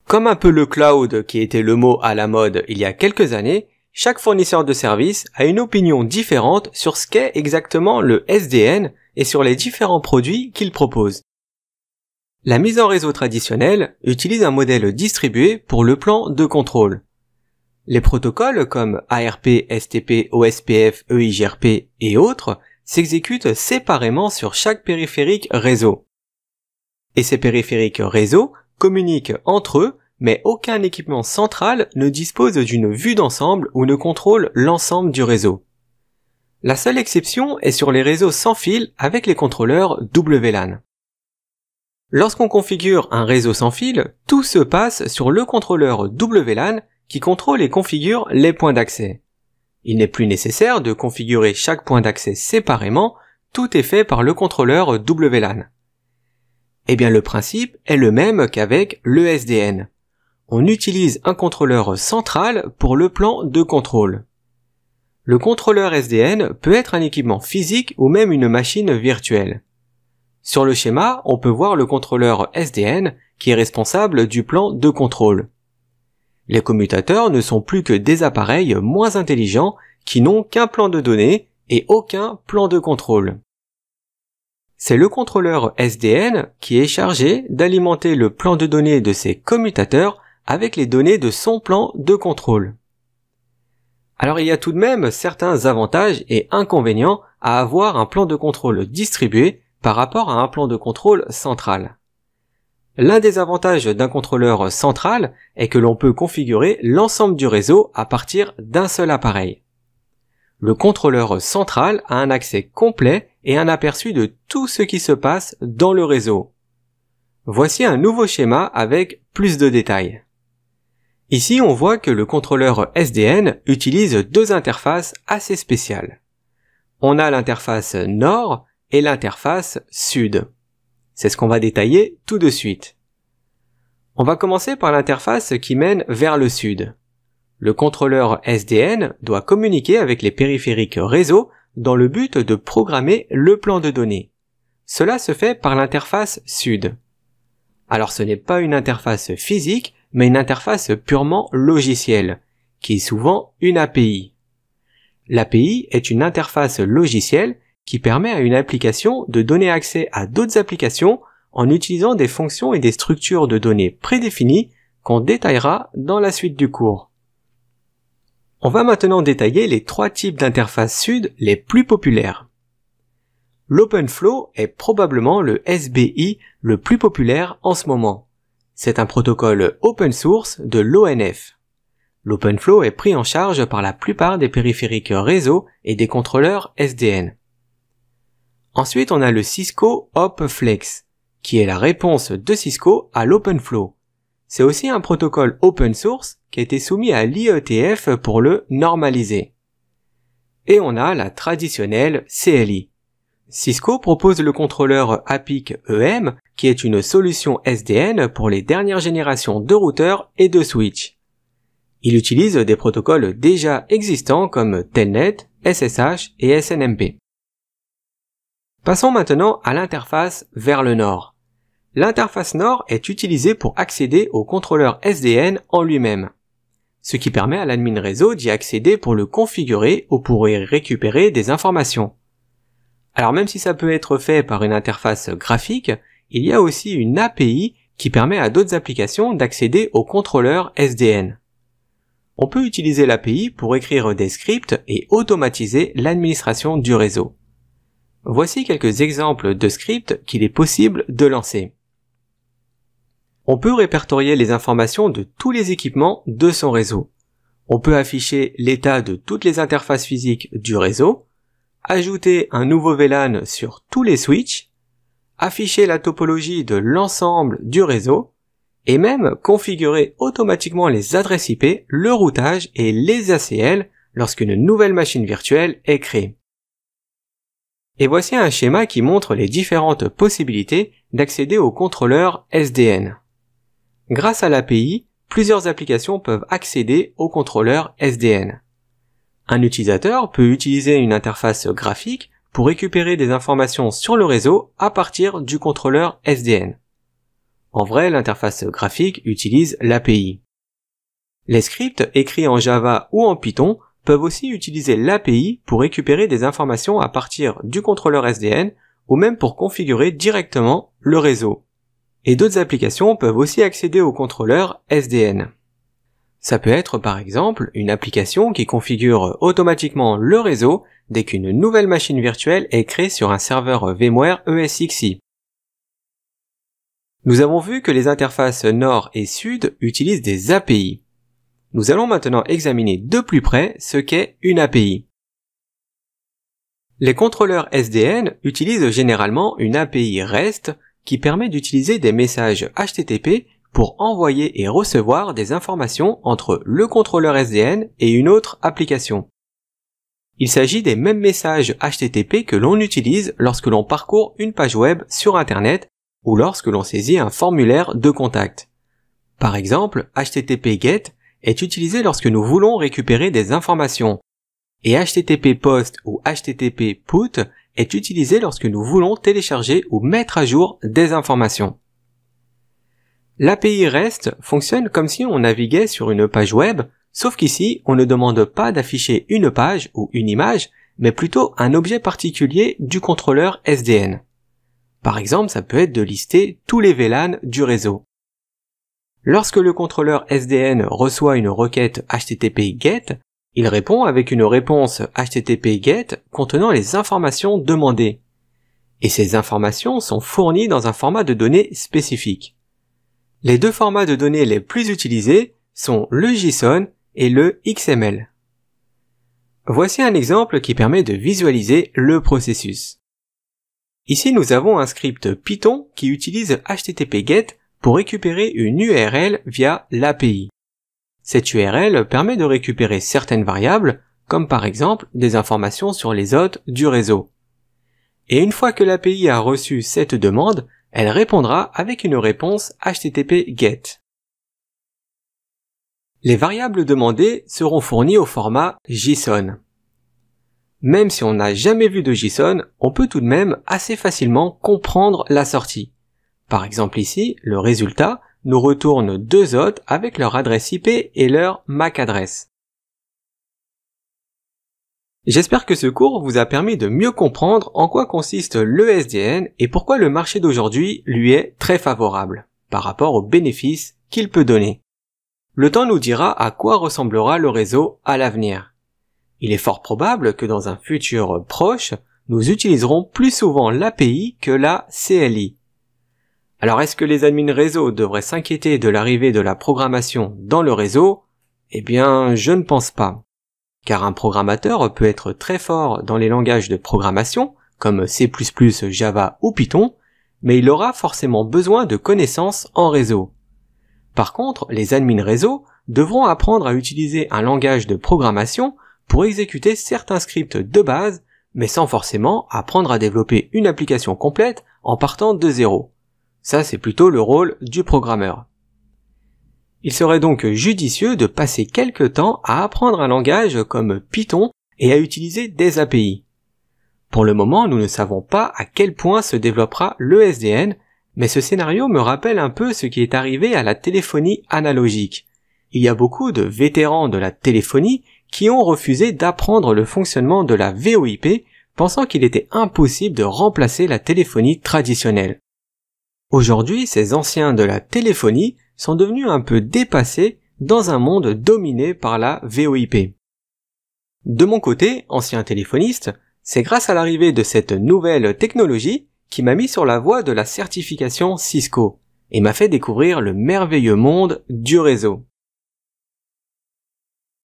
Comme un peu le cloud qui était le mot à la mode il y a quelques années, chaque fournisseur de services a une opinion différente sur ce qu'est exactement le SDN et sur les différents produits qu'il propose. La mise en réseau traditionnelle utilise un modèle distribué pour le plan de contrôle. Les protocoles comme ARP, STP, OSPF, EIGRP et autres s'exécutent séparément sur chaque périphérique réseau. Et ces périphériques réseau communiquent entre eux, mais aucun équipement central ne dispose d'une vue d'ensemble ou ne contrôle l'ensemble du réseau. La seule exception est sur les réseaux sans fil avec les contrôleurs WLAN. Lorsqu'on configure un réseau sans fil, tout se passe sur le contrôleur WLAN qui contrôle et configure les points d'accès. Il n'est plus nécessaire de configurer chaque point d'accès séparément, tout est fait par le contrôleur WLAN. Eh bien le principe est le même qu'avec le SDN. On utilise un contrôleur central pour le plan de contrôle. Le contrôleur SDN peut être un équipement physique ou même une machine virtuelle. Sur le schéma, on peut voir le contrôleur SDN qui est responsable du plan de contrôle. Les commutateurs ne sont plus que des appareils moins intelligents qui n'ont qu'un plan de données et aucun plan de contrôle. C'est le contrôleur SDN qui est chargé d'alimenter le plan de données de ses commutateurs avec les données de son plan de contrôle. Alors il y a tout de même certains avantages et inconvénients à avoir un plan de contrôle distribué par rapport à un plan de contrôle central. L'un des avantages d'un contrôleur central est que l'on peut configurer l'ensemble du réseau à partir d'un seul appareil. Le contrôleur central a un accès complet et un aperçu de tout ce qui se passe dans le réseau. Voici un nouveau schéma avec plus de détails. Ici, on voit que le contrôleur SDN utilise deux interfaces assez spéciales. On a l'interface nord et l'interface sud. C'est ce qu'on va détailler tout de suite. On va commencer par l'interface qui mène vers le sud. Le contrôleur SDN doit communiquer avec les périphériques réseau dans le but de programmer le plan de données. Cela se fait par l'interface sud. Alors ce n'est pas une interface physique, mais une interface purement logicielle, qui est souvent une API. L'API est une interface logicielle qui permet à une application de donner accès à d'autres applications en utilisant des fonctions et des structures de données prédéfinies qu'on détaillera dans la suite du cours. On va maintenant détailler les trois types d'interfaces sud les plus populaires. L'OpenFlow est probablement le SBI le plus populaire en ce moment. C'est un protocole open source de l'ONF. L'OpenFlow est pris en charge par la plupart des périphériques réseau et des contrôleurs SDN. Ensuite, on a le Cisco OpFlex, qui est la réponse de Cisco à l'OpenFlow. C'est aussi un protocole open source qui a été soumis à l'IETF pour le normaliser. Et on a la traditionnelle CLI. Cisco propose le contrôleur APIC-EM, qui est une solution SDN pour les dernières générations de routeurs et de switches. Il utilise des protocoles déjà existants comme Telnet, SSH et SNMP. Passons maintenant à l'interface vers le nord. L'interface nord est utilisée pour accéder au contrôleur SDN en lui-même, ce qui permet à l'admin réseau d'y accéder pour le configurer ou pour y récupérer des informations. Alors même si ça peut être fait par une interface graphique, il y a aussi une API qui permet à d'autres applications d'accéder au contrôleur SDN. On peut utiliser l'API pour écrire des scripts et automatiser l'administration du réseau. Voici quelques exemples de scripts qu'il est possible de lancer. On peut répertorier les informations de tous les équipements de son réseau. On peut afficher l'état de toutes les interfaces physiques du réseau, ajouter un nouveau VLAN sur tous les switches, afficher la topologie de l'ensemble du réseau, et même configurer automatiquement les adresses IP, le routage et les ACL lorsqu'une nouvelle machine virtuelle est créée. Et voici un schéma qui montre les différentes possibilités d'accéder au contrôleur SDN. Grâce à l'API, plusieurs applications peuvent accéder au contrôleur SDN. Un utilisateur peut utiliser une interface graphique pour récupérer des informations sur le réseau à partir du contrôleur SDN. En vrai, l'interface graphique utilise l'API. Les scripts écrits en Java ou en Python peuvent aussi utiliser l'API pour récupérer des informations à partir du contrôleur SDN ou même pour configurer directement le réseau. Et d'autres applications peuvent aussi accéder au contrôleur SDN. Ça peut être par exemple une application qui configure automatiquement le réseau dès qu'une nouvelle machine virtuelle est créée sur un serveur VMware ESXi. Nous avons vu que les interfaces nord et sud utilisent des API. Nous allons maintenant examiner de plus près ce qu'est une API. Les contrôleurs SDN utilisent généralement une API REST qui permet d'utiliser des messages HTTP pour envoyer et recevoir des informations entre le contrôleur SDN et une autre application. Il s'agit des mêmes messages HTTP que l'on utilise lorsque l'on parcourt une page web sur Internet ou lorsque l'on saisit un formulaire de contact. Par exemple, HTTP GET est utilisé lorsque nous voulons récupérer des informations, et HTTP POST ou HTTP PUT est utilisé lorsque nous voulons télécharger ou mettre à jour des informations. L'API REST fonctionne comme si on naviguait sur une page web, sauf qu'ici, on ne demande pas d'afficher une page ou une image, mais plutôt un objet particulier du contrôleur SDN. Par exemple, ça peut être de lister tous les VLAN du réseau. Lorsque le contrôleur SDN reçoit une requête HTTP GET, il répond avec une réponse HTTP GET contenant les informations demandées. Et ces informations sont fournies dans un format de données spécifique. Les deux formats de données les plus utilisés sont le JSON et le XML. Voici un exemple qui permet de visualiser le processus. Ici, nous avons un script Python qui utilise HTTP GET pour récupérer une URL via l'API. Cette URL permet de récupérer certaines variables, comme par exemple des informations sur les hôtes du réseau. Et une fois que l'API a reçu cette demande, elle répondra avec une réponse HTTP GET. Les variables demandées seront fournies au format JSON. Même si on n'a jamais vu de JSON, on peut tout de même assez facilement comprendre la sortie. Par exemple ici, le résultat nous retourne deux hôtes avec leur adresse IP et leur MAC adresse. J'espère que ce cours vous a permis de mieux comprendre en quoi consiste le SDN et pourquoi le marché d'aujourd'hui lui est très favorable par rapport aux bénéfices qu'il peut donner. Le temps nous dira à quoi ressemblera le réseau à l'avenir. Il est fort probable que dans un futur proche, nous utiliserons plus souvent l'API que la CLI. Alors est-ce que les admins réseau devraient s'inquiéter de l'arrivée de la programmation dans le réseau? Eh bien, je ne pense pas. Car un programmateur peut être très fort dans les langages de programmation, comme C++, Java ou Python, mais il aura forcément besoin de connaissances en réseau. Par contre, les admins réseau devront apprendre à utiliser un langage de programmation pour exécuter certains scripts de base, mais sans forcément apprendre à développer une application complète en partant de zéro. Ça, c'est plutôt le rôle du programmeur. Il serait donc judicieux de passer quelque temps à apprendre un langage comme Python et à utiliser des API. Pour le moment, nous ne savons pas à quel point se développera le SDN, mais ce scénario me rappelle un peu ce qui est arrivé à la téléphonie analogique. Il y a beaucoup de vétérans de la téléphonie qui ont refusé d'apprendre le fonctionnement de la VoIP, pensant qu'il était impossible de remplacer la téléphonie traditionnelle. Aujourd'hui, ces anciens de la téléphonie sont devenus un peu dépassés dans un monde dominé par la VoIP. De mon côté, ancien téléphoniste, c'est grâce à l'arrivée de cette nouvelle technologie qui m'a mis sur la voie de la certification Cisco et m'a fait découvrir le merveilleux monde du réseau.